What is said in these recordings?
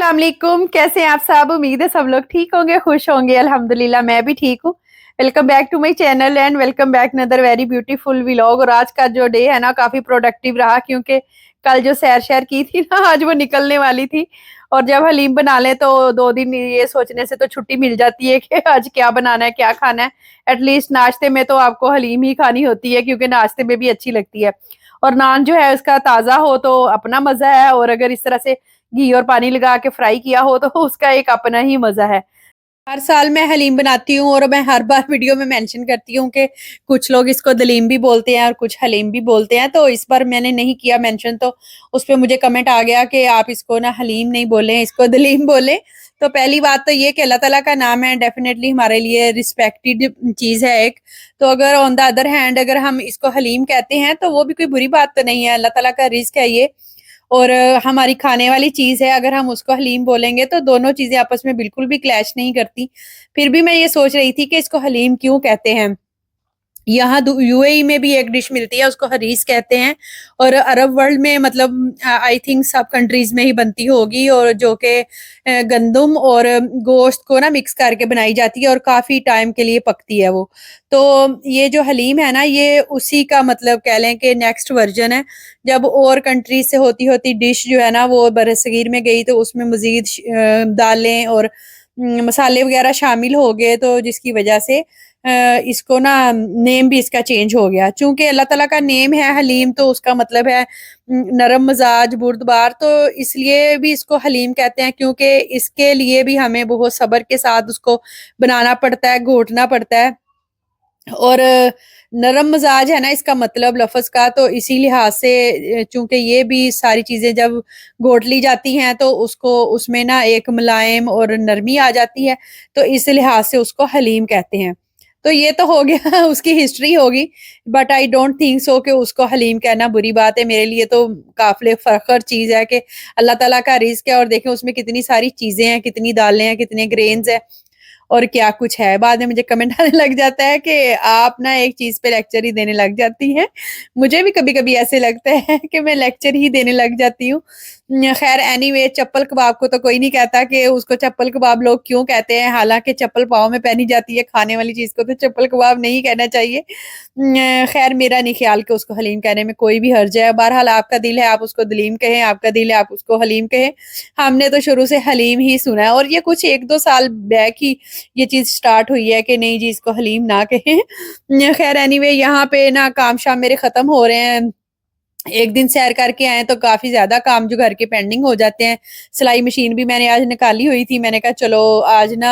अस्सलाम वालेकुम। कैसे हैं आप सब? उम्मीद है सब लोग ठीक होंगे, खुश होंगे। अल्हम्दुलिल्लाह मैं भी ठीक हूँ। Welcome back to my channel and welcome back another very beautiful vlog. और आज का जो डे है ना काफी प्रोडक्टिव रहा, क्योंकि कल जो सैर शहर की थी ना आज वो निकलने वाली थी। और जब हलीम बना ले तो 2 दिन ये सोचने से तो छुट्टी मिल जाती है कि आज क्या बनाना है, क्या खाना है। एटलीस्ट नाश्ते में तो आपको हलीम ही खानी होती है, क्योंकि नाश्ते में भी अच्छी लगती है। और नान जो है उसका ताजा हो तो अपना मजा है, और अगर इस तरह से घी और पानी लगा के फ्राई किया हो तो उसका एक अपना ही मजा है। हर साल मैं हलीम बनाती हूँ और मैं हर बार वीडियो में मेंशन करती हूँ कि कुछ लोग इसको दलीम भी बोलते हैं और कुछ हलीम भी बोलते हैं। तो इस बार मैंने नहीं किया मेंशन, तो उस पे मुझे कमेंट आ गया कि आप इसको ना हलीम नहीं बोलें, इसको दलीम बोलें। तो पहली बात तो ये कि अल्लाह ताला का नाम है, डेफिनेटली हमारे लिए रिस्पेक्टेड चीज़ है एक। तो अगर ऑन द अदर हैंड अगर हम इसको हलीम कहते हैं तो वो भी कोई बुरी बात तो नहीं है। अल्लाह ताला का रिज़्क है ये, और हमारी खाने वाली चीज़ है। अगर हम उसको हलीम बोलेंगे तो दोनों चीज़ें आपस में बिल्कुल भी क्लैश नहीं करती। फिर भी मैं ये सोच रही थी कि इसको हलीम क्यों कहते हैं। यहाँ यूएई में भी एक डिश मिलती है, उसको हरीस कहते हैं। और अरब वर्ल्ड में मतलब आई थिंक सब कंट्रीज में ही बनती होगी, और जो कि गंदम और गोश्त को ना मिक्स करके बनाई जाती है और काफ़ी टाइम के लिए पकती है वो। तो ये जो हलीम है ना ये उसी का मतलब कह लें कि नेक्स्ट वर्जन है। जब और कंट्रीज से होती होती डिश जो है ना वो बरसगीर में गई तो उसमें मज़ीद दालें और मसाले वगैरह शामिल हो गए, तो जिसकी वजह से इसको ना नेम भी इसका चेंज हो गया। चूंकि अल्लाह ताला का नेम है हलीम तो उसका मतलब है नरम मिजाज बुर्दबार, तो इसलिए भी इसको हलीम कहते हैं, क्योंकि इसके लिए भी हमें बहुत सब्र के साथ उसको बनाना पड़ता है, घोटना पड़ता है। और नरम मिजाज है ना इसका मतलब लफ्ज़ का, तो इसी लिहाज से चूंकि ये भी सारी चीज़ें जब घोट ली जाती हैं तो उसको उसमें ना एक मुलायम और नरमी आ जाती है, तो इस लिहाज से उसको हलीम कहते हैं। तो ये तो हो गया उसकी हिस्ट्री होगी। But I don't think so कि उसको हलीम कहना बुरी बात है। मेरे लिए तो काफ़िल फ़ख्र चीज़ है कि अल्लाह ताला का रिज़्क है, और देखें उसमें कितनी सारी चीज़ें हैं, कितनी दालें हैं, कितने ग्रेन्स हैं और क्या कुछ है। बाद में मुझे कमेंट आने लग जाता है कि आप ना एक चीज़ पे लेक्चर ही देने लग जाती हैं। मुझे भी कभी-कभी ऐसे लगता है कि मैं लेक्चर ही देने लग जाती हूँ। ख़ैर एनीवे, चप्पल कबाब को तो कोई नहीं कहता कि उसको चप्पल कबाब लोग क्यों कहते हैं, हालाँकि चप्पल पाँव में पहनी जाती है, खाने वाली चीज़ को तो चप्पल कबाब नहीं कहना चाहिए। ख़ैर मेरा नहीं ख़्याल कि उसको हलीम कहने में कोई भी हर्ज है। बहरहाल आपका दिल है आप उसको दलीम कहें, आपका दिल है आप उसको हलीम कहें। हमने तो शुरू से हलीम ही सुना है, और ये कुछ 1-2 साल बैक ही ये चीज़ स्टार्ट हुई है कि नहीं जी इसको हलीम ना कहें। खैर एनीवे यहाँ पे ना काम शाम मेरे ख़त्म हो रहे हैं। एक दिन सैर करके आए तो काफ़ी ज़्यादा काम जो घर के पेंडिंग हो जाते हैं। सिलाई मशीन भी मैंने आज निकाली हुई थी। मैंने कहा चलो आज ना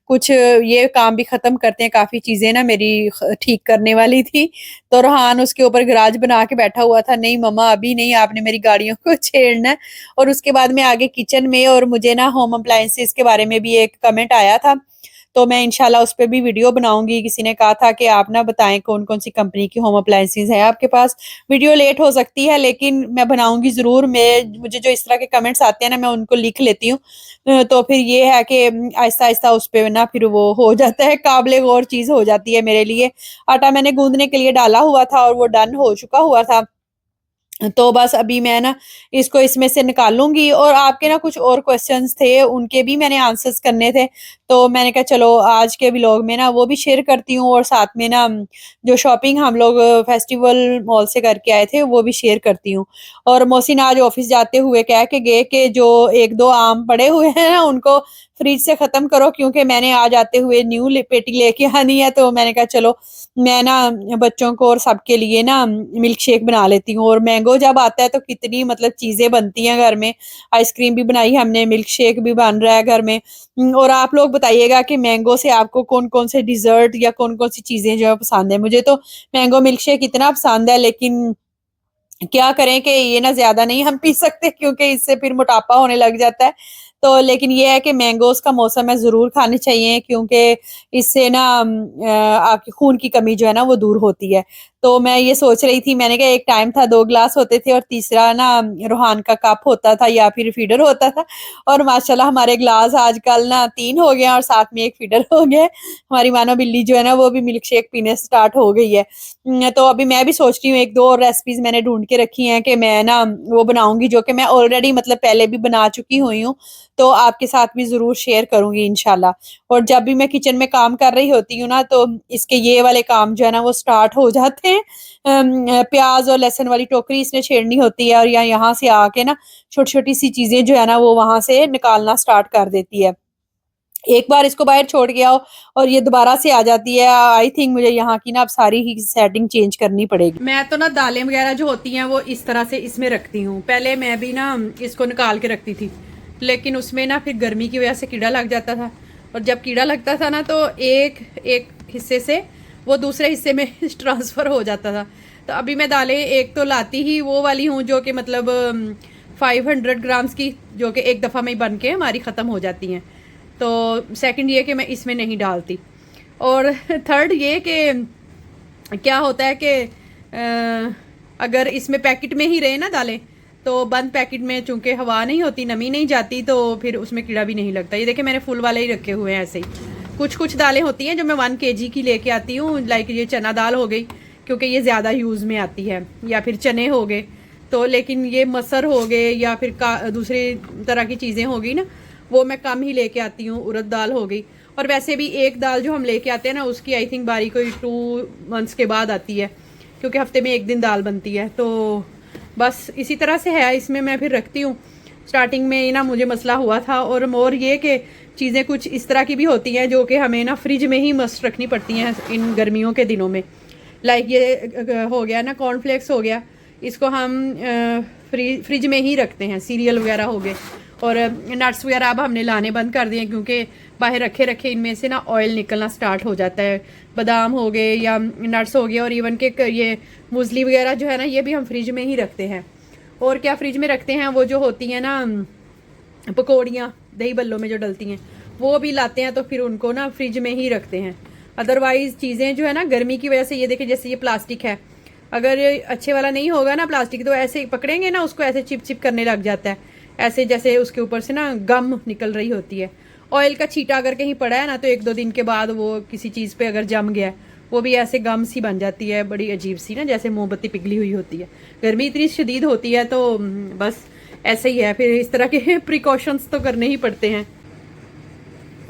कुछ ये काम भी ख़त्म करते हैं। काफ़ी चीज़ें ना मेरी ठीक करने वाली थी। तो रोहान उसके ऊपर गराज बना के बैठा हुआ था। नहीं मम्मा अभी नहीं, आपने मेरी गाड़ियों को छेड़ना है। और उसके बाद में आगे किचन में, और मुझे ना होम अप्लायंसेस के बारे में भी एक कमेंट आया था। तो मैं इंशाल्लाह उस पे भी वीडियो बनाऊँगी। किसी ने कहा था कि आप ना बताएँ कौन-कौन सी कंपनी की होम अप्लायंसेस हैं आपके पास। वीडियो लेट हो सकती है लेकिन मैं बनाऊँगी ज़रूर। मैं मुझे जो इस तरह के कमेंट्स आते हैं ना मैं उनको लिख लेती हूँ। तो फिर ये है कि आहिस्ता-आहिस्ता उस पे ना फिर वो हो जाता है, काबिल गौर चीज़ हो जाती है मेरे लिए। आटा मैंने गूँदने के लिए डाला हुआ था और वो डन हो चुका हुआ था। तो बस अभी मैं ना इसको इसमें से निकालूँगी, और आपके ना कुछ और क्वेश्चंस थे, उनके भी मैंने आंसर्स करने थे। तो मैंने कहा चलो आज के व्लॉग में ना वो भी शेयर करती हूँ, और साथ में ना जो शॉपिंग हम लोग फेस्टिवल मॉल से करके आए थे वो भी शेयर करती हूँ। और मोहसिन आज ऑफ़िस जाते हुए कह के गए कि जो 1-2 आम पड़े हुए हैं ना उनको फ्रिज से ख़त्म करो, क्योंकि मैंने आज आते हुए न्यू पेटी लेके आनी है। तो मैंने कहा चलो मैं ना बच्चों को और सबके लिए ना मिल्क शेक बना लेती हूँ। और मैंगो जब आता है तो कितनी मतलब चीज़ें बनती हैं घर में। आइसक्रीम भी बनाई हमने, मिल्क शेक भी बन रहा है घर में। और आप लोग बताइएगा कि मैंगो से आपको कौन-कौन से डिज़र्ट या कौन-कौन सी चीज़ें जो है पसंद है। मुझे तो मैंगो मिल्क शेक इतना पसंद है, लेकिन क्या करें कि ये ना ज़्यादा नहीं हम पी सकते, क्योंकि इससे फिर मोटापा होने लग जाता है। तो लेकिन ये है कि मैंगोज़ का मौसम है, ज़रूर खाने चाहिए, क्योंकि इससे ना आपकी खून की कमी जो है ना वो दूर होती है। तो मैं ये सोच रही थी, मैंने कहा एक टाइम था 2 ग्लास होते थे और तीसरा ना रूहान का कप होता था या फिर फीडर होता था। और माशाल्लाह हमारे ग्लास आजकल ना 3 हो गए हैं और साथ में एक फीडर हो गया है। हमारी मानो बिल्ली जो है ना वो भी मिल्क शेक पीने स्टार्ट हो गई है। तो अभी मैं भी सोच रही हूँ 1-2 और रेसिपीज़ मैंने ढूँढ के रखी हैं कि मैं ना वो बनाऊँगी, जो कि मैं ऑलरेडी मतलब पहले भी बना चुकी हुई हूँ। तो आपके साथ भी ज़रूर शेयर करूँगी इंशाल्लाह। और जब भी मैं किचन में काम कर रही होती हूँ ना, तो इसके ये वाले काम जो है ना वो स्टार्ट हो जाते हैं। प्याज़ और लहसुन वाली टोकरी इसने छेड़नी होती है, और या यहाँ से आके ना छोटी-छोटी सी चीज़ें जो है ना वो वहाँ से निकालना स्टार्ट कर देती है। एक बार इसको बाहर छोड़ के आओ और ये दोबारा से आ जाती है। आई थिंक मुझे यहाँ की ना अब सारी ही सेटिंग चेंज करनी पड़ेगी। मैं तो ना दालें वगैरह जो होती हैं वो इस तरह से इसमें रखती हूँ। पहले मैं भी ना इसको निकाल के रखती थी, लेकिन उसमें ना फिर गर्मी की वजह से कीड़ा लग जाता था, और जब कीड़ा लगता था ना तो एक एक हिस्से से वो दूसरे हिस्से में ट्रांसफ़र हो जाता था। तो अभी मैं दालें एक तो लाती ही वो वाली हूँ जो कि मतलब 500 ग्राम्स की, जो कि एक दफ़ा में ही बन के हमारी ख़त्म हो जाती हैं। तो सेकंड ये कि मैं इसमें नहीं डालती, और थर्ड ये कि क्या होता है कि अगर इसमें पैकेट में ही रहे ना दालें, तो बंद पैकेट में चूंकि हवा नहीं होती, नमी नहीं जाती, तो फिर उसमें कीड़ा भी नहीं लगता। ये देखिए मैंने फुल वाले ही रखे हुए हैं ऐसे ही। कुछ कुछ दालें होती हैं जो मैं 1 kg की लेके आती हूँ, लाइक ये चना दाल हो गई क्योंकि ये ज़्यादा यूज़ में आती है, या फिर चने हो गए। तो लेकिन ये मसर हो गए या फिर दूसरी तरह की चीज़ें हो गई ना, वो मैं कम ही लेके आती हूँ। उड़द दाल हो गई, और वैसे भी एक दाल जो हम लेके आते हैं ना उसकी आई थिंक बारी कोई 2 मंथ्स के बाद आती है, क्योंकि हफ्ते में एक दिन दाल बनती है। तो बस इसी तरह से है, इसमें मैं फिर रखती हूँ। स्टार्टिंग में ना मुझे मसला हुआ था, और मोर ये कि चीज़ें कुछ इस तरह की भी होती हैं जो कि हमें ना फ्रिज में ही मस्ट रखनी पड़ती हैं इन गर्मियों के दिनों में। लाइक ये हो गया ना कॉर्नफ्लेक्स हो गया, इसको हम फ्रिज में ही रखते हैं। सीरियल वगैरह हो गए, और नट्स वगैरह अब हमने लाने बंद कर दिए, क्योंकि बाहर रखे रखे इनमें से ना ऑयल निकलना स्टार्ट हो जाता है। बादाम हो गए या नट्स हो गए, और इवन के ये मूसली वगैरह जो है ना, ये भी हम फ्रिज में ही रखते हैं। और क्या फ्रिज में रखते हैं, वो जो होती हैं ना पकौड़ियाँ दही बल्लों में जो डलती हैं, वो भी लाते हैं, तो फिर उनको ना फ्रिज में ही रखते हैं। अदरवाइज़ चीज़ें जो है ना गर्मी की वजह से, ये देखिए जैसे ये प्लास्टिक है, अगर अच्छे वाला नहीं होगा ना प्लास्टिक, तो ऐसे पकड़ेंगे ना उसको, ऐसे चिप चिप करने लग जाता है, ऐसे जैसे उसके ऊपर से ना गम निकल रही होती है। ऑयल का छींटा अगर कहीं पड़ा है ना, तो 1-2 दिन के बाद वो किसी चीज़ पे अगर जम गया है, वो भी ऐसे गम सी बन जाती है, बड़ी अजीब सी ना, जैसे मोमबत्ती पिघली हुई होती है। गर्मी इतनी शदीद होती है, तो बस ऐसे ही है। फिर इस तरह के प्रिकॉशंस तो करने ही पड़ते हैं।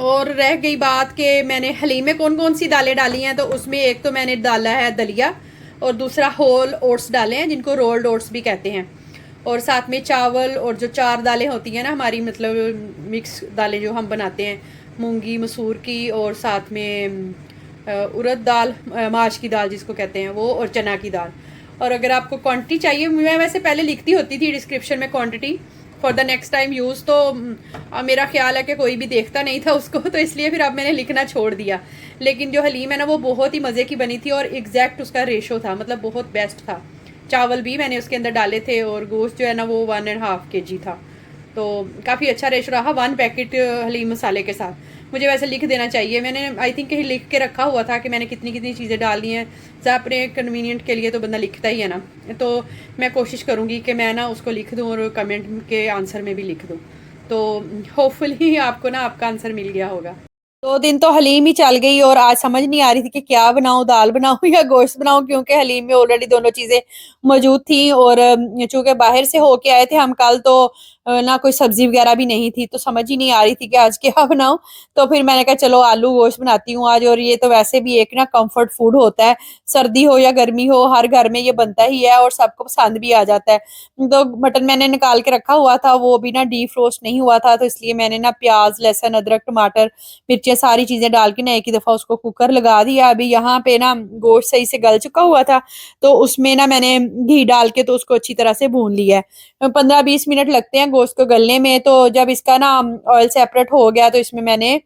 और रह गई बात कि मैंने हलीम में कौन कौन सी दालें डाली हैं, तो उसमें एक तो मैंने डाला है दलिया, और दूसरा होल ओट्स डाले हैं जिनको रोल्ड ओट्स भी कहते हैं, और साथ में चावल, और जो 4 दालें होती हैं ना हमारी, मतलब मिक्स दालें जो हम बनाते हैं, मूंगी मसूर की, और साथ में उड़द दाल, माश की दाल जिसको कहते हैं वो, और चना की दाल। और अगर आपको क्वांटिटी चाहिए, मैं वैसे पहले लिखती होती थी डिस्क्रिप्शन में quantity for the next time use, तो मेरा ख्याल है कि कोई भी देखता नहीं था उसको, तो इसलिए फिर अब मैंने लिखना छोड़ दिया। लेकिन जो हलीम है ना वो बहुत ही मज़े की बनी थी, और एग्जैक्ट उसका रेशो था, मतलब बहुत बेस्ट था। चावल भी मैंने उसके अंदर डाले थे, और गोश्त जो है ना वो 1.5 kg था, तो काफ़ी अच्छा रेशो रहा 1 पैकेट हलीम मसाले के साथ। मुझे वैसे लिख देना चाहिए, मैंने आई थिंक कहीं लिख के रखा हुआ था कि मैंने कितनी कितनी चीज़ें डाली हैं। अपने कन्वीनियंट के लिए तो बंदा लिखता ही है ना, तो मैं कोशिश करूँगी कि मैं ना उसको लिख दूँ, और कमेंट के आंसर में भी लिख दूँ, तो होपफुली आपको ना आपका आंसर मिल गया होगा। 2 दिन तो हलीम ही चल गई, और आज समझ नहीं आ रही थी कि क्या बनाऊँ, दाल बनाऊँ या गोश्त बनाऊँ, क्योंकि हलीम में ऑलरेडी दोनों चीज़ें मौजूद थी, और चूँकि बाहर से होके आए थे हम कल, तो ना कोई सब्ज़ी वगैरह भी नहीं थी, तो समझ ही नहीं आ रही थी कि आज क्या बनाऊँ। तो फिर मैंने कहा चलो आलू गोश्त बनाती हूँ आज, और ये तो वैसे भी एक ना कम्फर्ट फूड होता है, सर्दी हो या गर्मी हो, हर घर में ये बनता ही है, और सबको पसंद भी आ जाता है। तो मटन मैंने निकाल के रखा हुआ था, वो भी ना डीप रोस्ट नहीं हुआ था, तो इसलिए मैंने ना प्याज़, लहसुन, अदरक, टमाटर, मिर्चें, सारी चीज़ें डाल के ना एक ही दफ़ा उसको कुकर लगा दिया। अभी यहाँ पे ना गोश्त सही से गल चुका हुआ था, तो उसमें ना मैंने घी डाल के तो उसको अच्छी तरह से भून लिया है। 15-20 मिनट लगते हैं गोश्त को गलने में, तो जब इसका ना ऑयल सेपरेट हो गया, तो इसमें मैंने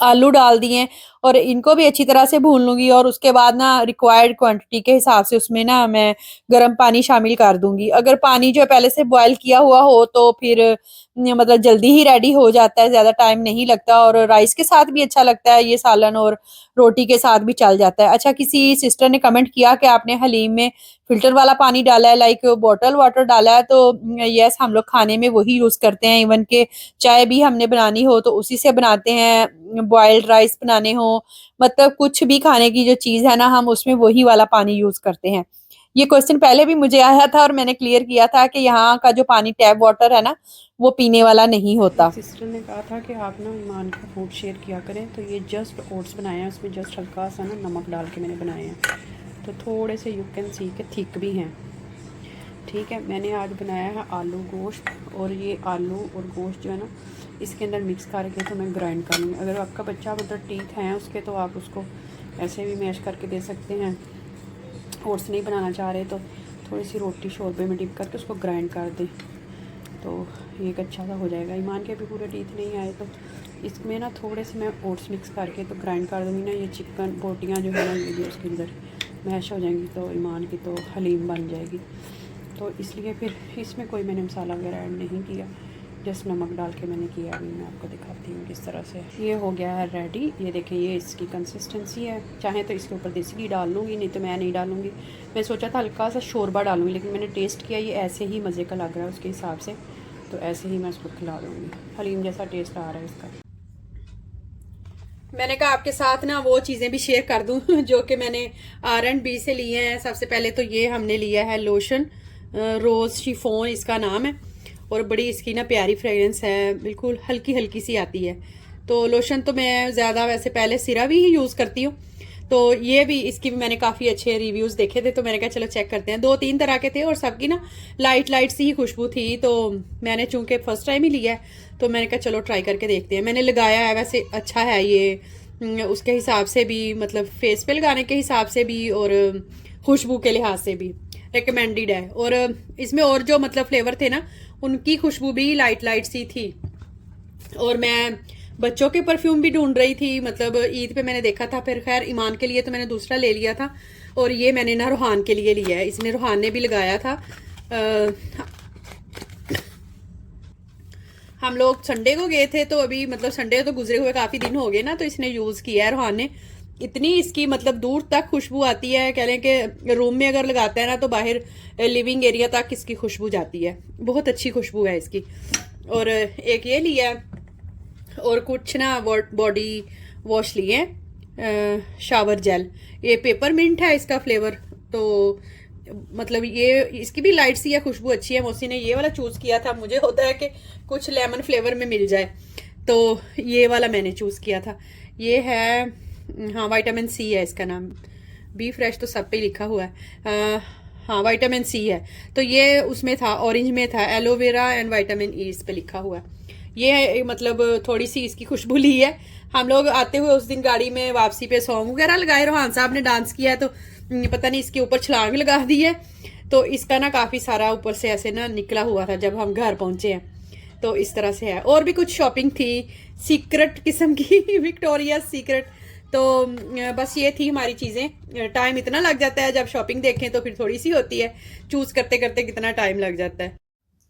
आलू डाल दिए, और इनको भी अच्छी तरह से भून लूँगी, और उसके बाद ना रिक्वायर्ड क्वांटिटी के हिसाब से उसमें ना मैं गर्म पानी शामिल कर दूँगी। अगर पानी जो है पहले से बॉयल किया हुआ हो, तो फिर मतलब जल्दी ही रेडी हो जाता है, ज़्यादा टाइम नहीं लगता, और राइस के साथ भी अच्छा लगता है ये सालन, और रोटी के साथ भी चल जाता है। अच्छा, किसी सिस्टर ने कमेंट किया कि आपने हलीम में फ़िल्टर वाला पानी डाला है, लाइक बॉटल वाटर डाला है, तो येस, हम लोग खाने में वही यूज़ करते हैं। इवन के चाय भी हमने बनानी हो तो उसी से बनाते हैं, बॉइल्ड राइस बनाने हो, मतलब कुछ भी खाने की जो चीज़ है ना, हम उसमें वही वाला पानी यूज़ करते हैं। ये क्वेश्चन पहले भी मुझे आया था और मैंने क्लियर किया था कि यहाँ का जो पानी टैप वाटर है ना वो पीने वाला नहीं होता। सिस्टर ने कहा था कि आप ना ईमान का फूड शेयर किया करें, तो ये जस्ट ओट्स बनाए हैं, उसमें जस्ट हल्का सा ना नमक डाल के मैंने बनाए हैं, तो थोड़े से यू कैन सी के थिक भी हैं। ठीक है, मैंने आज बनाया है आलू गोश्त, और ये आलू और गोश्त जो है ना इसके अंदर मिक्स करके तो मैं ग्राइंड कर लूँगी। अगर आपका बच्चा मतलब टीथ हैं उसके, तो आप उसको ऐसे भी मैश करके दे सकते हैं। ओट्स नहीं बनाना चाह रहे तो थोड़ी सी रोटी शोरबे में डिप करके उसको ग्राइंड कर दें, तो ये एक अच्छा सा हो जाएगा। ईमान के भी पूरे टीथ नहीं आए तो इसमें ना थोड़े से मैं ओट्स मिक्स करके तो ग्राइंड कर दूँगी ना, ये चिकन बोटियाँ जो है ना ये भी उसके अंदर मैश हो जाएंगी, तो ईमान की तो हलीम बन जाएगी। तो इसलिए फिर इसमें कोई मैंने मसाला वगैरह ऐड नहीं किया, जस्ट नमक डाल के मैंने किया। अभी मैं आपको दिखाती हूँ किस तरह से ये हो गया है रेडी। ये देखें, ये इसकी कंसिस्टेंसी है। चाहे तो इसके ऊपर देसी घी डाल लूँगी, नहीं तो मैं नहीं डालूँगी। मैं सोचा था हल्का सा शोरबा डालूँगी, लेकिन मैंने टेस्ट किया ये ऐसे ही मज़े का लग रहा है उसके हिसाब से, तो ऐसे ही मैं उसको खिला दूँगी। हलीम जैसा टेस्ट आ रहा है इसका। मैंने कहा आपके साथ ना वो चीज़ें भी शेयर कर दूं जो कि मैंने R&B से लिए हैं। सबसे पहले तो ये हमने लिया है लोशन, रोज़ शिफोन इसका नाम है, और बड़ी इसकी ना प्यारी फ्रेगरेंस है, बिल्कुल हल्की हल्की सी आती है। तो लोशन तो मैं ज़्यादा वैसे पहले सिरा भी ही यूज़ करती हूँ, तो ये भी इसकी भी मैंने काफ़ी अच्छे रिव्यूज़ देखे थे, तो मैंने कहा चलो चेक करते हैं। 2-3 तरह के थे और सबकी ना लाइट लाइट सी ही खुशबू थी, तो मैंने चूँकि फ़र्स्ट टाइम ही लिया है तो मैंने कहा चलो ट्राई करके देखते हैं। मैंने लगाया है, वैसे अच्छा है ये उसके हिसाब से भी, मतलब फेस पे लगाने के हिसाब से भी और खुशबू के लिहाज से भी रिकमेंडेड है। और इसमें और जो मतलब फ्लेवर थे ना उनकी खुशबू भी लाइट लाइट सी थी। और मैं बच्चों के परफ्यूम भी ढूंढ रही थी, मतलब ईद पे मैंने देखा था, फिर खैर ईमान के लिए तो मैंने दूसरा ले लिया था, और ये मैंने ना रूहान के लिए लिया है। इसने रूहान ने भी लगाया था। हम लोग संडे को गए थे, तो अभी मतलब संडे तो गुजरे हुए काफ़ी दिन हो गए ना, तो इसने यूज़ किया है रूहान ने। इतनी इसकी मतलब दूर तक खुशबू आती है, कह लें कि रूम में अगर लगाता है ना तो बाहर लिविंग एरिया तक इसकी खुशबू जाती है। बहुत अच्छी खुशबू है इसकी। और एक ये लिया, और कुछ ना बॉडी वॉश लिए, शावर जेल। ये पेपर मिंट है इसका फ्लेवर, तो मतलब ये इसकी भी लाइट सी है, खुशबू अच्छी है। मौसी ने ये वाला चूज़ किया था, मुझे होता है कि कुछ लेमन फ्लेवर में मिल जाए, तो ये वाला मैंने चूज़ किया था। ये है, हाँ, विटामिन सी है इसका नाम। बी फ्रेश तो सब पे लिखा हुआ है। हाँ, विटामिन सी है, तो ये उसमें था, ऑरेंज में था, एलोवेरा एंड विटामिन ई इस पे लिखा हुआ है। ये मतलब थोड़ी सी इसकी खुशबू ली है। हम लोग आते हुए उस दिन गाड़ी में वापसी पे सॉन्ग वगैरह लगाए, रोहान साहब ने डांस किया है, तो पता नहीं इसके ऊपर छलांग लगा दी है, तो इसका ना काफ़ी सारा ऊपर से ऐसे ना निकला हुआ था जब हम घर पहुंचे हैं। तो इस तरह से है। और भी कुछ शॉपिंग थी सीक्रेट किस्म की विक्टोरिया सीक्रेट, तो बस ये थी हमारी चीज़ें। टाइम इतना लग जाता है जब शॉपिंग देखें तो फिर थोड़ी सी होती है, चूज़ करते करते कितना टाइम लग जाता है।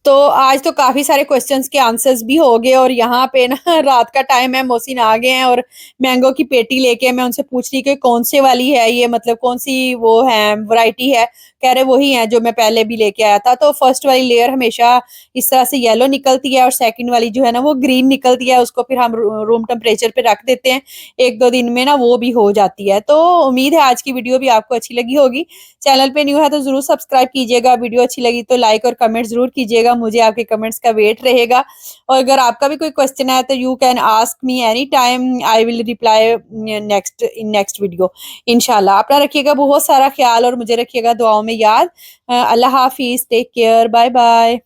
तो आज तो काफ़ी सारे क्वेश्चंस के आंसर्स भी हो गए, और यहाँ पे ना रात का टाइम है, मोहसिन आ गए हैं और मैंगो की पेटी लेके मैं उनसे पूछ रही कि कौन से वाली है ये, मतलब कौन सी वो है वैरायटी है। कह रहे वही है जो मैं पहले भी लेके आया था। तो फर्स्ट वाली लेयर हमेशा इस तरह से येलो निकलती है, और सेकंड वाली जो है ना वो ग्रीन निकलती है। उसको फिर हम रूम टेम्परेचर पे रख देते हैं, 1-2 दिन में ना वो भी हो जाती है। तो उम्मीद है आज की वीडियो भी आपको अच्छी लगी होगी। चैनल पे न्यू है तो जरूर सब्सक्राइब कीजिएगा, वीडियो अच्छी लगी तो लाइक और कमेंट जरूर कीजिएगा, मुझे आपके कमेंट्स का वेट रहेगा। और अगर आपका भी कोई क्वेश्चन है तो you can ask me any time, I will reply next video इंशाल्लाह। अपना रखिएगा बहुत सारा ख्याल और मुझे रखिएगा दुआओं में याद। अल्लाह हाफिज, टेक केयर, बाय बाय।